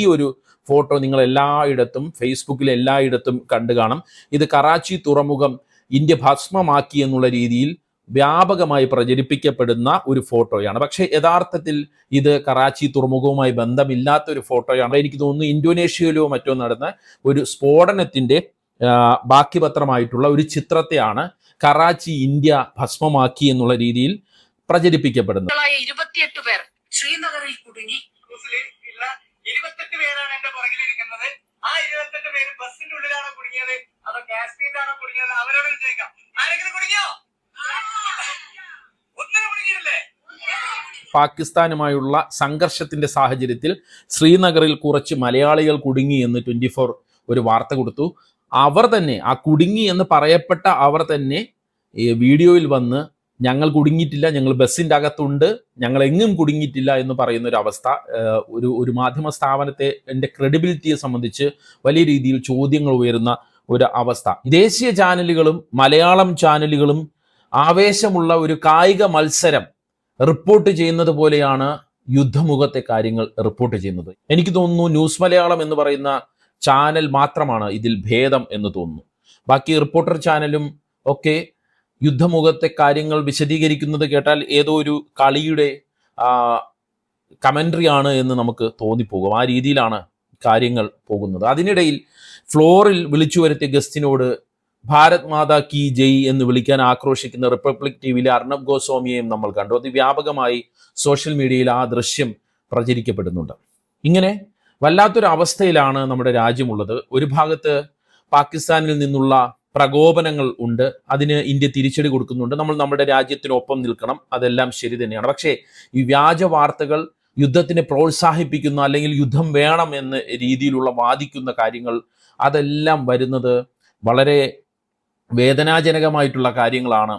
ഈ ഒരു ഫോട്ടോ നിങ്ങൾ എല്ലായിടത്തും ഫേസ്ബുക്കിൽ എല്ലായിടത്തും കണ്ടു കാണും. ഇത് കറാച്ചി തുറമുഖം ഇന്ത്യ ഭസ്മമാക്കി എന്നുള്ള രീതിയിൽ വ്യാപകമായി പ്രചരിപ്പിക്കപ്പെടുന്ന ഒരു ഫോട്ടോയാണ്. പക്ഷേ യഥാർത്ഥത്തിൽ ഇത് കറാച്ചി തുറമുഖവുമായി ബന്ധമില്ലാത്ത ഒരു ഫോട്ടോയാണ്. എനിക്ക് തോന്നുന്നു ഇന്തോനേഷ്യയിലോ മറ്റോ നടന്ന ഒരു സ്ഫോടനത്തിന്റെ ബാക്കി പത്രമായിട്ടുള്ള ഒരു ചിത്രത്തെയാണ് കറാച്ചി ഇന്ത്യ ഭസ്മമാക്കി എന്നുള്ള രീതിയിൽ പ്രചരിപ്പിക്കപ്പെടുന്നത്. 28 പേർ ശ്രീനഗറിൽ കുടുങ്ങി. 28 പേരാണ് എന്റെ പുറകിലിരിക്കുന്നത്. ആ 28 പേര് ബസിന്റെ ഉള്ളിലാണോ കുടുങ്ങിയത് അതോ കാശ്മീരിലാണോ കുടുങ്ങിയത്? അവരോട് ചോദിക്കാം. ആരെങ്കിലും കുടുങ്ങിയോ? ഒന്നിനും കുടുങ്ങിയില്ലേ? പാകിസ്ഥാനുമായുള്ള സംഘർഷത്തിന്റെ സാഹചര്യത്തിൽ ശ്രീനഗറിൽ കുറച്ച് മലയാളികൾ കുടുങ്ങി എന്ന് 24 ഒരു വാർത്ത കൊടുത്തു. അവർ തന്നെ, ആ കുടുങ്ങി എന്ന് പറയപ്പെട്ട അവർ തന്നെ വീഡിയോയിൽ വന്ന് ഞങ്ങൾ കുടുങ്ങിയിട്ടില്ല, ഞങ്ങൾ ബസ്സിൻ്റെ അകത്തുണ്ട്, ഞങ്ങൾ എങ്ങും കുടുങ്ങിയിട്ടില്ല എന്ന് പറയുന്ന ഒരു അവസ്ഥ ഒരു മാധ്യമ സ്ഥാപനത്തെ എൻ്റെ ക്രെഡിബിലിറ്റിയെ സംബന്ധിച്ച് വലിയ രീതിയിൽ ചോദ്യങ്ങൾ ഉയരുന്ന ഒരു അവസ്ഥ. ദേശീയ ചാനലുകളും മലയാളം ചാനലുകളും ആവേശമുള്ള ഒരു കായിക മത്സരം റിപ്പോർട്ട് ചെയ്യുന്നത് പോലെയാണ് യുദ്ധമുഖത്തെ കാര്യങ്ങൾ റിപ്പോർട്ട് ചെയ്യുന്നത്. എനിക്ക് തോന്നുന്നു ന്യൂസ് മലയാളം എന്ന് പറയുന്ന ചാനൽ മാത്രമാണ് ഇതിൽ ഭേദം എന്ന് തോന്നുന്നു. ബാക്കി റിപ്പോർട്ടർ ചാനലും ഒക്കെ യുദ്ധമുഖത്തെ കാര്യങ്ങൾ വിശദീകരിക്കുന്നത് കേട്ടാൽ ഏതോ ഒരു കളിയുടെ കമൻട്രി ആണ് എന്ന് നമുക്ക് തോന്നിപ്പോകും. ആ രീതിയിലാണ് കാര്യങ്ങൾ പോകുന്നത്. അതിനിടയിൽ ഫ്ലോറിൽ വിളിച്ചു വരുത്തിയ ഗസ്റ്റിനോട് ഭാരത് മാതാ കി ജയ് എന്ന് വിളിക്കാൻ ആക്രോശിക്കുന്ന റിപ്പബ്ലിക് ടിവിയിലെ അർണബ് ഗോസ്വാമിയെയും നമ്മൾ കണ്ടു. അത് വ്യാപകമായി സോഷ്യൽ മീഡിയയിൽ ആ ദൃശ്യം പ്രചരിക്കപ്പെടുന്നുണ്ട്. ഇങ്ങനെ വല്ലാത്തൊരു അവസ്ഥയിലാണ് നമ്മുടെ രാജ്യമുള്ളത്. ഒരു ഭാഗത്ത് പാകിസ്ഥാനിൽ നിന്നുള്ള പ്രകോപനങ്ങൾ ഉണ്ട്, അതിന് ഇന്ത്യ തിരിച്ചടി കൊടുക്കുന്നുണ്ട്. നമ്മൾ നമ്മുടെ രാജ്യത്തിനൊപ്പം നിൽക്കണം, അതെല്ലാം ശരി തന്നെയാണ്. പക്ഷേ ഈ വ്യാജ വാർത്തകൾ യുദ്ധത്തിനെ പ്രോത്സാഹിപ്പിക്കുന്ന അല്ലെങ്കിൽ യുദ്ധം വേണം എന്ന രീതിയിലുള്ള വാദിക്കുന്ന കാര്യങ്ങൾ അതെല്ലാം വരുന്നത് വളരെ വേദനാജനകമായിട്ടുള്ള കാര്യങ്ങളാണ്